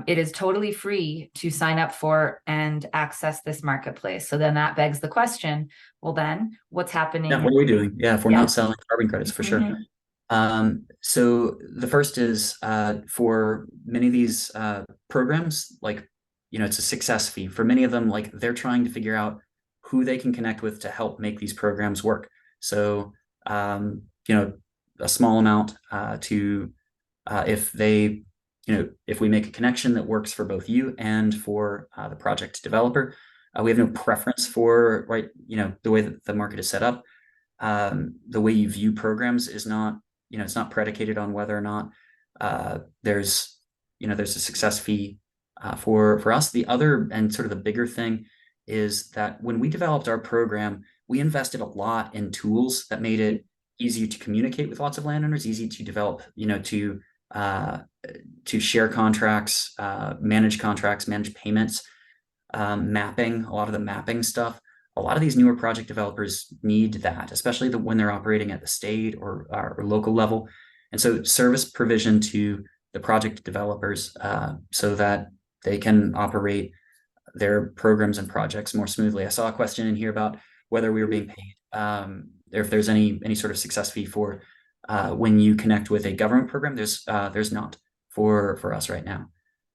it is totally free to sign up for and access this marketplace. So then that begs the question, well, then what's happening? Yeah, what are we doing? Yeah, if we're not selling carbon credits, for sure. So the first is for many of these programs, like, it's a success fee. For many of them, like, they're trying to figure out who they can connect with to help make these programs work. So, a small amount to if they, if we make a connection that works for both you and for the project developer. We have no preference for, right, the way that the market is set up. The way you view programs is not, it's not predicated on whether or not there's a success fee for us. The other and sort of the bigger thing is that when we developed our program, we invested a lot in tools that made it easy to communicate with lots of landowners, easy to develop, to share contracts, manage payments, mapping, a lot of the mapping stuff. A lot of these newer project developers need that, especially when they're operating at the state or local level. And so service provision to the project developers so that they can operate their programs and projects more smoothly. I saw a question in here about whether we were being paid, or if there's any sort of success fee for when you connect with a government program. There's not for us right now,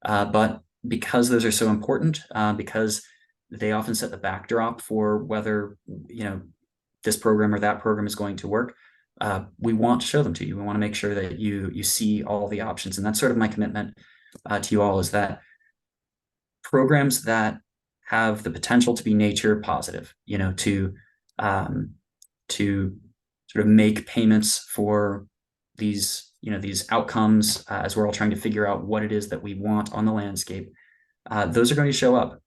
but because those are so important, because they often set the backdrop for whether this program or that program is going to work. We want to show them to you. We want to make sure that you see all the options, and that's sort of my commitment to you all, is that programs that have the potential to be nature positive, to sort of make payments for these outcomes as we're all trying to figure out what it is that we want on the landscape. Those are going to show up.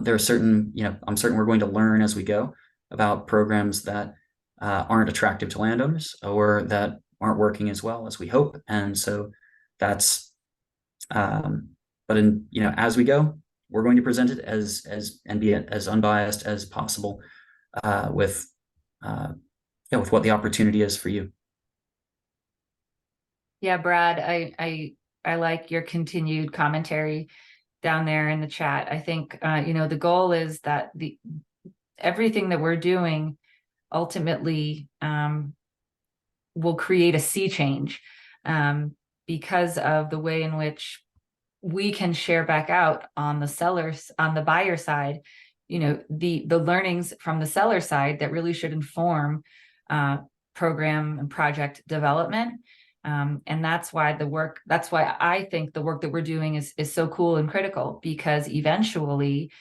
There are certain, I'm certain we're going to learn as we go about programs that aren't attractive to landowners or that aren't working as well as we hope. And so that's, but as we go, we're going to present it and be as unbiased as possible with what the opportunity is for you. Yeah, Brad, I like your continued commentary down there in the chat. I think the goal is that everything that we're doing ultimately will create a sea change because of the way in which we can share back out on the buyer side, the learnings from the seller side that really should inform program and project development. And that's why I think the work that we're doing is so cool and critical, because eventually,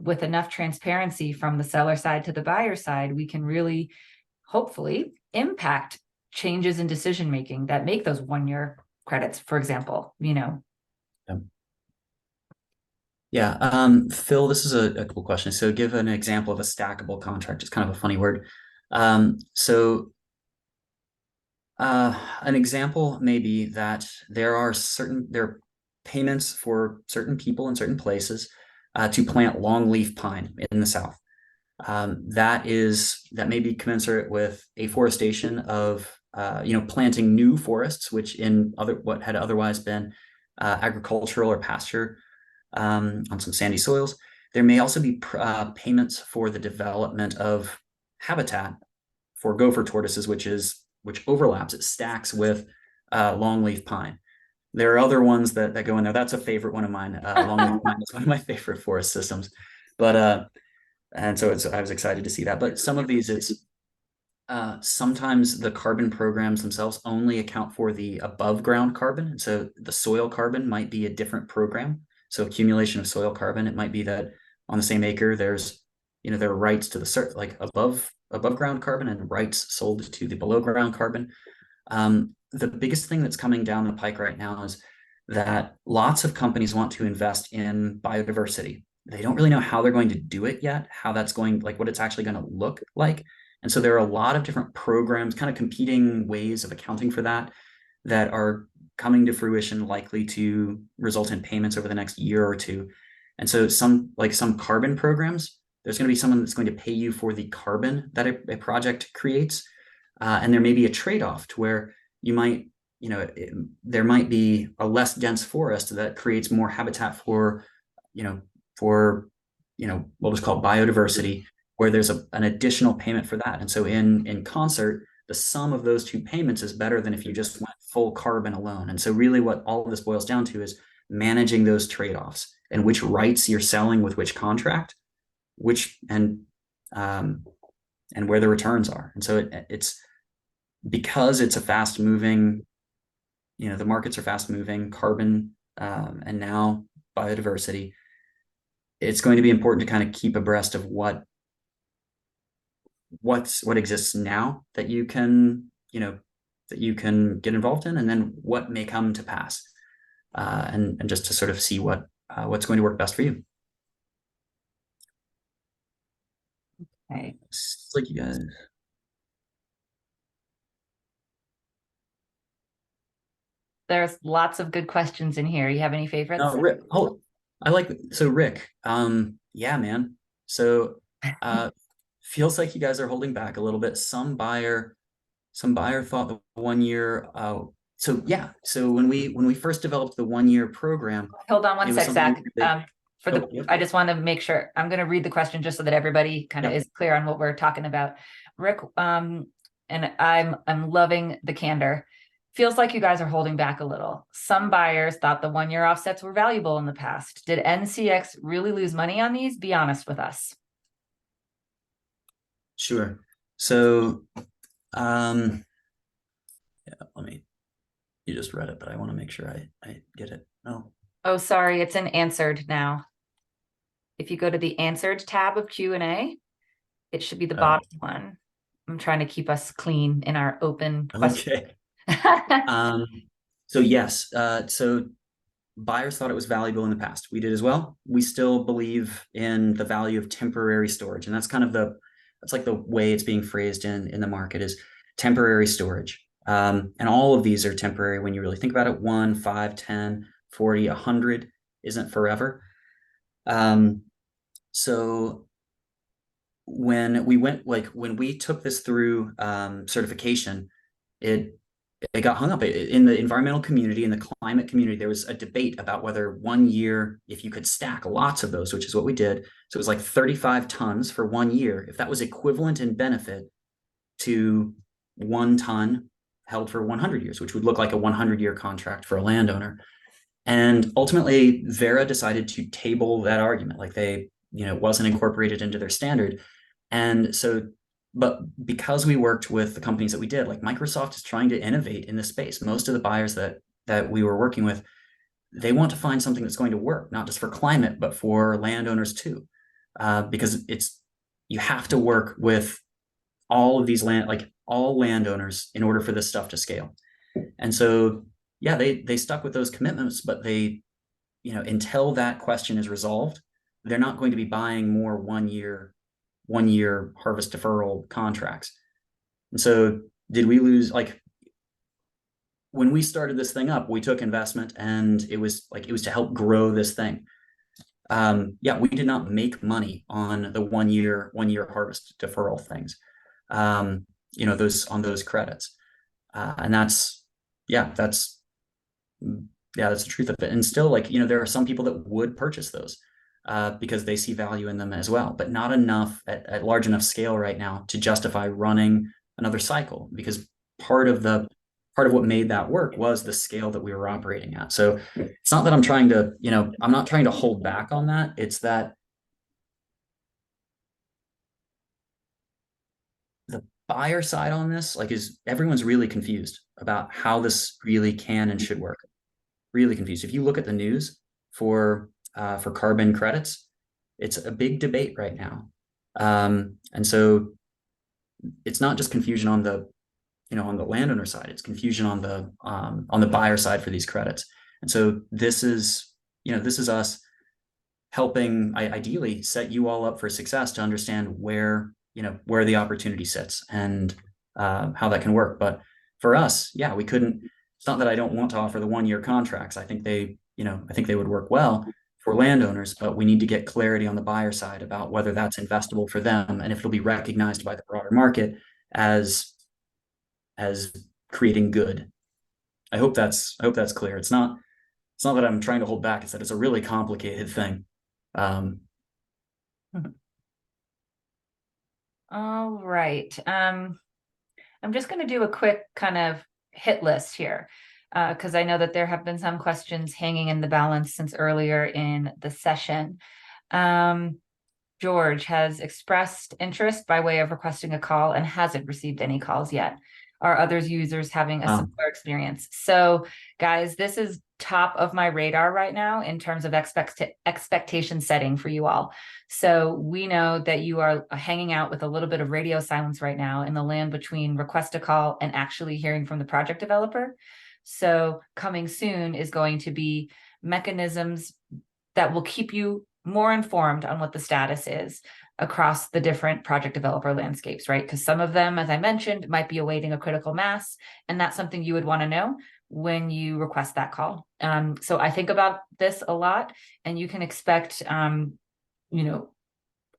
with enough transparency from the seller side to the buyer side, we can really, hopefully, impact changes in decision making that make those 1-year credits, for example. Yeah. Phil, this is a cool question. So give an example of a stackable contract. It's kind of a funny word. An example may be that there are payments for certain people in certain places to plant longleaf pine in the South. That may be commensurate with afforestation of planting new forests, which what had otherwise been agricultural or pasture on some sandy soils. There may also be payments for the development of habitat for gopher tortoises, which overlaps, it stacks with longleaf pine. There are other ones that go in there. That's a favorite one of mine. Longleaf pine is one of my favorite forest systems. But and so I was excited to see that. But some of these, sometimes the carbon programs themselves only account for the above ground carbon. And so the soil carbon might be a different program. So accumulation of soil carbon, it might be that on the same acre, there are rights to the like above ground carbon and rights sold to the below ground carbon. The biggest thing that's coming down the pike right now is that lots of companies want to invest in biodiversity. They don't really know how they're going to do it yet, how that's going, like what it's actually going to look like. And so there are a lot of different programs, kind of competing ways of accounting for that are coming to fruition, likely to result in payments over the next year or two. And so some carbon programs, there's going to be someone that's going to pay you for the carbon that a project creates. And there may be a trade-off to where there might be a less dense forest that creates more habitat for we'll just call biodiversity, where there's an additional payment for that. And so in concert, the sum of those two payments is better than if you just went full carbon alone. And so really what all of this boils down to is managing those trade-offs and which rights you're selling with which contract, and where the returns are. And so because it's a fast moving, the markets are fast moving, carbon, and now biodiversity, it's going to be important to kind of keep abreast of what exists now that you can, get involved in, and then what may come to pass, and just to sort of see what's going to work best for you. Okay. It's like you guys. There's lots of good questions in here. You have any favorites? No, Rick. Oh, Rick. Yeah, man. So, feels like you guys are holding back a little bit. Some buyer thought the 1 year. So yeah. So when we first developed the 1 year program, Hold on one it was sec, something Zach. really, yep, I just want to make sure I'm going to read the question just so that everybody kind of yep. is clear on what we're talking about. Rick, and I'm loving the candor. Feels like you guys are holding back a little. Some buyers thought the 1 year offsets were valuable in the past. Did NCX really lose money on these? Be honest with us. Sure. So, yeah, you just read it, but I want to make sure I get it. No. Oh, sorry, it's in answered now. If you go to the answered tab of Q&A, it should be the bottom one. I'm trying to keep us clean in our open question. Okay. So yes, so buyers thought it was valuable in the past. We did as well. We still believe in the value of temporary storage, and that's kind of that's like the way it's being phrased in the market is temporary storage. And all of these are temporary when you really think about it. 1, 5, 10, 40, 100 isn't forever. So when we took this through certification, it got hung up in the environmental community, in the climate community. There was a debate about whether 1 year, if you could stack lots of those, which is what we did. So it was like 35 tons for 1 year. If that was equivalent in benefit to 1 ton held for 100 years, which would look like a 100-year contract for a landowner. And ultimately, Vera decided to table that argument. Like it wasn't incorporated into their standard. And so, but because we worked with the companies that we did, like Microsoft is trying to innovate in this space. Most of the buyers that we were working with, they want to find something that's going to work, not just for climate, but for landowners too. Because you have to work with all of these all landowners in order for this stuff to scale. And so, yeah, they stuck with those commitments, but until that question is resolved, they're not going to be buying more 1 year harvest deferral contracts. And so did we lose, when we started this thing up, we took investment, and it was to help grow this thing. Yeah, we did not make money on the 1 year harvest deferral things. Those credits. And that's the truth of it. And still, there are some people that would purchase those because they see value in them as well, but not enough at large enough scale right now to justify running another cycle, because part of what made that work was the scale that we were operating at. So it's not that I'm not trying to hold back on that. It's that the buyer side on this, is everyone's really confused about how this really can and should work. Really confused. If you look at the news for carbon credits, it's a big debate right now. And so it's not just confusion on the landowner side, it's confusion on the buyer side for these credits. And so this is us helping ideally set you all up for success to understand where the opportunity sits and how that can work. But for us, yeah, we couldn't. It's not that I don't want to offer the 1 year contracts. I think they would work well for landowners, but we need to get clarity on the buyer side about whether that's investable for them and if it'll be recognized by the broader market as creating good. I hope that's clear. It's not that I'm trying to hold back. It's that it's a really complicated thing. All right. I'm just going to do a quick kind of hit list here, because I know that there have been some questions hanging in the balance since earlier in the session. George has expressed interest by way of requesting a call and hasn't received any calls yet. are others users having a Wow. similar experience? So guys, this is top of my radar right now in terms of expectation setting for you all. So we know that you are hanging out with a little bit of radio silence right now in the land between request a call and actually hearing from the project developer. So coming soon is going to be mechanisms that will keep you more informed on what the status is across the different project developer landscapes, right? Because some of them, as I mentioned, might be awaiting a critical mass, and that's something you would want to know when you request that call. So I think about this a lot, and you can expect, you know,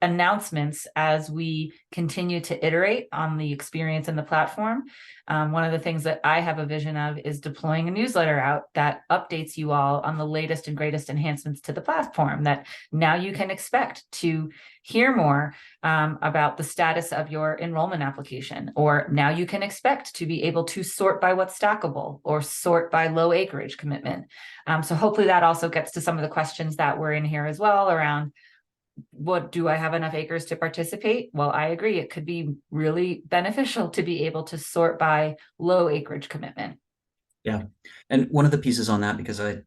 announcements as we continue to iterate on the experience in the platform. One of the things that I have a vision of is deploying a newsletter out that updates you all on the latest and greatest enhancements to the platform, that now you can expect to hear more about the status of your enrollment application, or now you can expect to be able to sort by what's stackable or sort by low acreage commitment. So hopefully that also gets to some of the questions that were in here as well around, what do I have enough acres to participate? Well, I agree. It could be really beneficial to be able to sort by low acreage commitment. Yeah. And one of the pieces on that, because I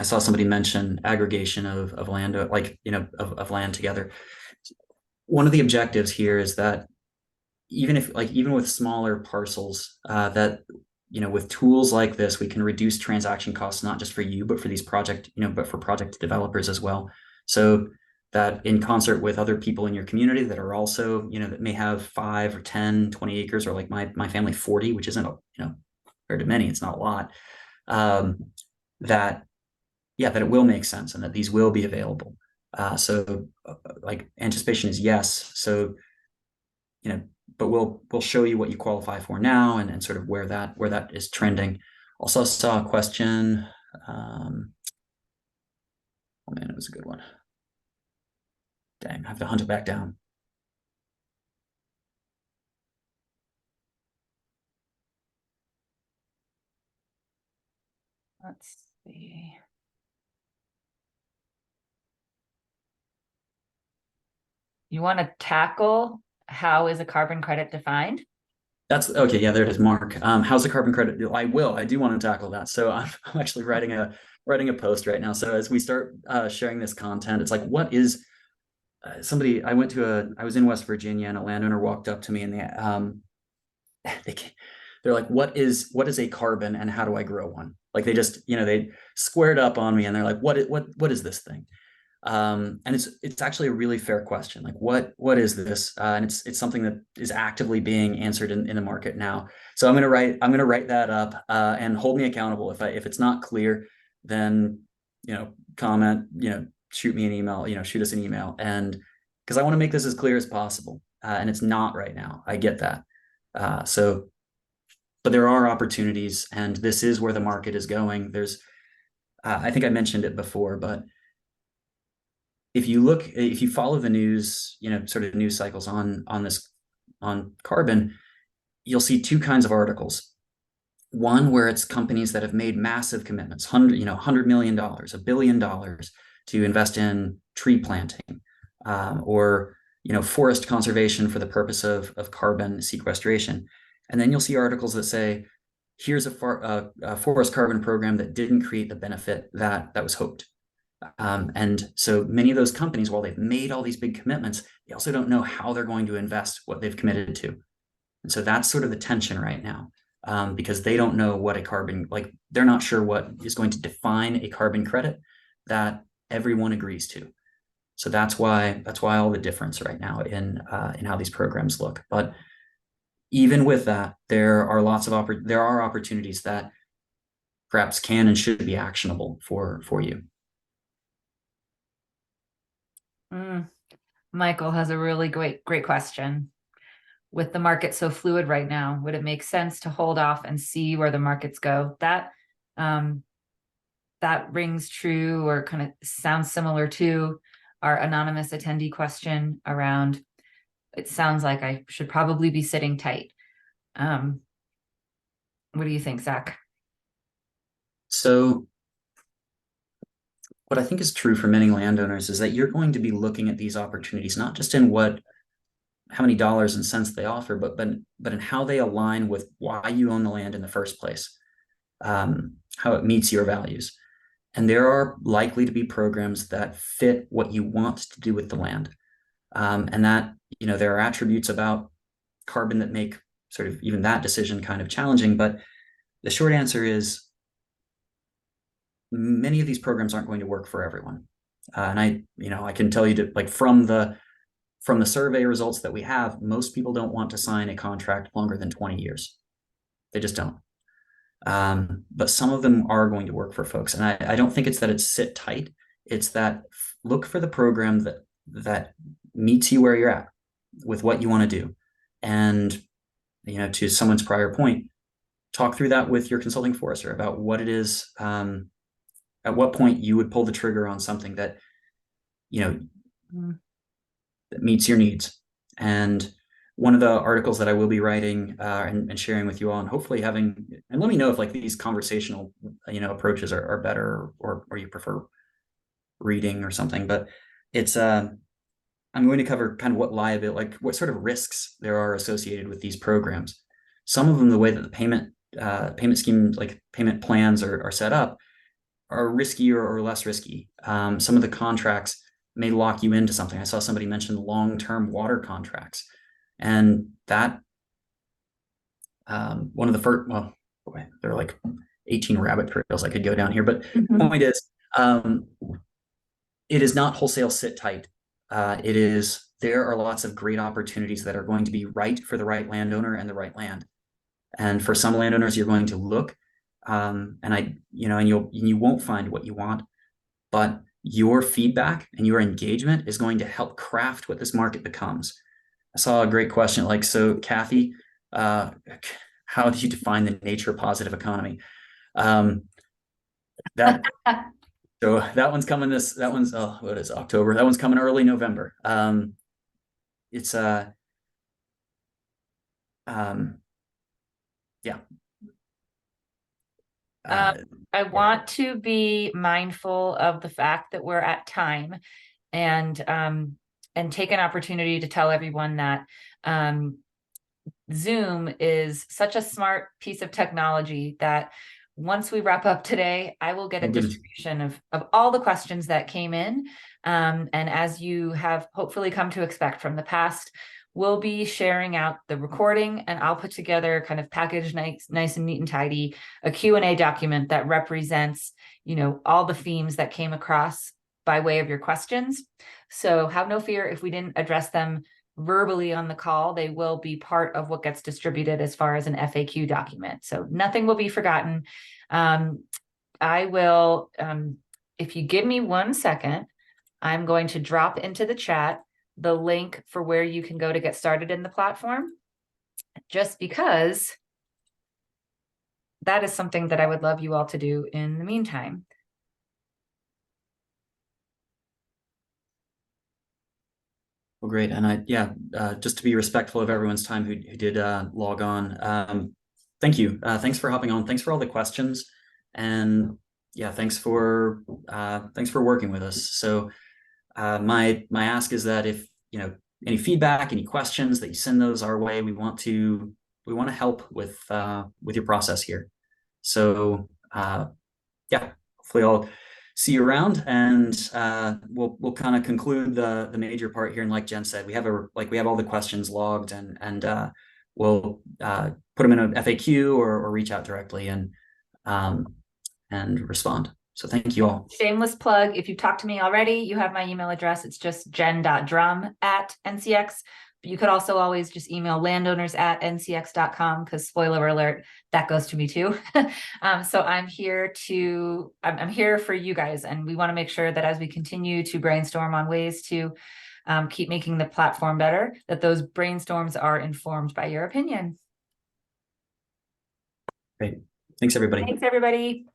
saw somebody mention aggregation of land, like, of land together. One of the objectives here is that even with smaller parcels, that, with tools like this, we can reduce transaction costs, not just for you, but for these but for project developers as well. So that in concert with other people in your community that are also, that may have 5 or 10, 20 acres, or like my family 40, which isn't, compared to many, it's not a lot, that it will make sense and that these will be available. So like anticipation is yes. So, but we'll show you what you qualify for now, and sort of where that is trending. Also saw a question. Oh man, it was a good one. Dang, I have to hunt it back down. Let's see. You want to tackle how is a carbon credit defined? That's okay. Yeah, there it is, Mark. How's the carbon credit? I do want to tackle that. So I'm actually writing a post right now. So as we start sharing this content, it's like, what is somebody? I was in West Virginia, and a landowner walked up to me, and they're like, what is a carbon, and how do I grow one? Like they just, they squared up on me, and they're like, what is this thing? And it's actually a really fair question. Like, what is this? And it's something that is actively being answered in the market now. So I'm gonna write that up, and hold me accountable. If it's not clear, then comment, shoot me an email, shoot us an email, and because I want to make this as clear as possible. And it's not right now. I get that. But there are opportunities, and this is where the market is going. There's, I think I mentioned it before, but if you follow the news, sort of news cycles on carbon, you'll see two kinds of articles. One where it's companies that have made massive commitments, $100 million, $1 billion to invest in tree planting, or forest conservation for the purpose of carbon sequestration. And then you'll see articles that say, here's a forest carbon program that didn't create the benefit that was hoped. And so many of those companies, while they've made all these big commitments, they also don't know how they're going to invest what they've committed to. And so that's sort of the tension right now, because they don't know what they're not sure what is going to define a carbon credit that everyone agrees to. So that's why all the difference right now in how these programs look. But even with that, there are opportunities that perhaps can and should be actionable for you. Michael has a really great question. With the market so fluid right now, would it make sense to hold off and see where the markets go? That rings true, or kind of sounds similar to our anonymous attendee question around, it sounds like I should probably be sitting tight. What do you think, Zach? So what I think is true for many landowners is that you're going to be looking at these opportunities, not just in what how many dollars and cents they offer, but in how they align with why you own the land in the first place, how it meets your values. And there are likely to be programs that fit what you want to do with the land. And that, there are attributes about carbon that make sort of even that decision kind of challenging. But the short answer is many of these programs aren't going to work for everyone. And I can tell you to, like, from the survey results that we have, most people don't want to sign a contract longer than 20 years. They just don't. But some of them are going to work for folks. And I don't think it's that it's sit tight. It's that look for the program that meets you where you're at with what you want to do. And, to someone's prior point, talk through that with your consulting forester about what it is, at what point you would pull the trigger on something that, that meets your needs. And one of the articles that I will be writing and sharing with you all, and hopefully and let me know if like these conversational, approaches are better, or you prefer reading or something. But it's I'm going to cover kind of what sort of risks there are associated with these programs. Some of them, the way that the payment schemes, like payment plans are set up, are riskier or less risky. Some of the contracts may lock you into something. I saw somebody mention long-term water contracts, and that one of the first, well, boy, there are like 18 rabbit trails I could go down here, but the point is, it is not wholesale sit tight. There are lots of great opportunities that are going to be right for the right landowner and the right land. And for some landowners, you're going to look, and you won't find what you want, but your feedback and your engagement is going to help craft what this market becomes. I saw a great question, like, so Kathy, how do you define the nature positive economy? That So that one's coming what is October? That one's coming early November. It's yeah. I want to be mindful of the fact that we're at time, and take an opportunity to tell everyone that Zoom is such a smart piece of technology that once we wrap up today, I will get a distribution of all the questions that came in. And as you have hopefully come to expect from the past, we'll be sharing out the recording, and I'll put together kind of packaged nice and neat and tidy, a Q&A document that represents, all the themes that came across by way of your questions. So have no fear if we didn't address them verbally on the call. They will be part of what gets distributed as far as an FAQ document. So nothing will be forgotten. I will, if you give me 1 second, I'm going to drop into the chat the link for where you can go to get started in the platform, just because that is something that I would love you all to do in the meantime. Well, great. And just to be respectful of everyone's time who did log on, thank you. Thanks for hopping on. Thanks for all the questions. And yeah, thanks for working with us. So my ask is that if, any feedback, any questions, that you send those our way. We want to help with your process here. So hopefully I'll see you around, and we'll kind of conclude the major part here. And like Jen said, we have all the questions logged, and we'll put them in an FAQ or reach out directly and respond. So thank you all. Shameless plug. If you've talked to me already, you have my email address. It's just jen.drum@NCX. You could also always just email landowners@ncx.com, because spoiler alert, that goes to me too. So I'm here for you guys, and we want to make sure that as we continue to brainstorm on ways to keep making the platform better, that those brainstorms are informed by your opinion. Great. Thanks, everybody. Thanks, everybody.